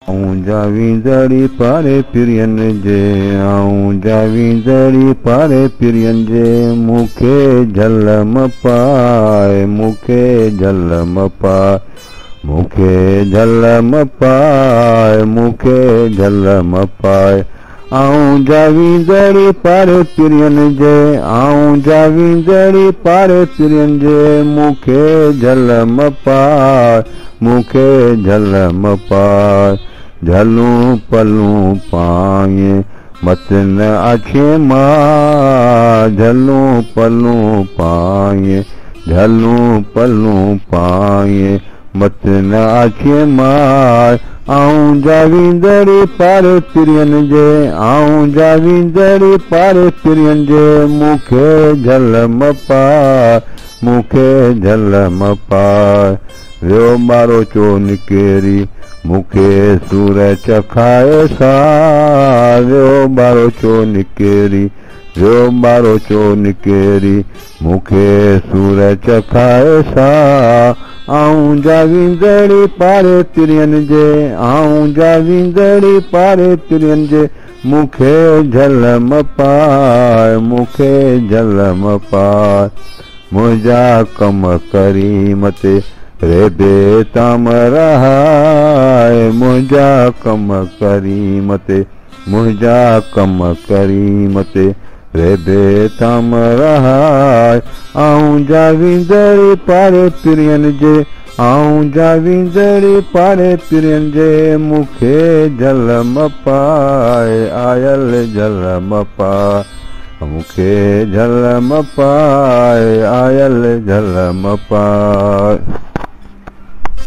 आऊं जावींदड़ी पारे पिरियन जे, आऊं जावींदड़ी पारे पिरियन जे, मूंखे झलम पाए, मूंखे झलम पाए, मूंखे झलम पाए, मूंखे झलम पाए। आऊं जावींदड़ी पारे पिरियन जे, आऊं जावींदड़ी पारे पिरियन जे, मूंखे झलम पाए, मूंखे झलम पाए। झलूं पलूं पाए मत न अखे मां, झलूं पलूं पाए, झलूं पलूं पाए मत न अखे मां। आऊं जावींदड़ी पारे पिरियन जे, आऊं जावींदड़ी पारे पिरियन जे, मूंखे झलम पाए, मूंखे झलम पाए। वियो ॿारो चो निकेरी मूंखे सूर चखाए सा, वियो ॿारो चो निकेरी, वियो ॿारो चो निकेरी मूंखे सूर चखाए सा। आऊं जावींदड़ी पारे पिरियन जे, आऊं जावींदड़ी पारे पिरियन जे, मूंखे झलम पाए, मूंखे झलम पाए। मुंहिंजा कम करी मते रेबे ताम रहाए, मुंहिंजा कम करी मते, मुंहिंजा कम करी मते रेबे ताम रहाए। आऊं जावींदड़ी पारे पिरियन जे, आऊं जावींदड़ी पारे पिरियन जे, मूंखे झलम पाए, आयल झलम पाए, मूंखे झलम पाए, आयल झलम पाए।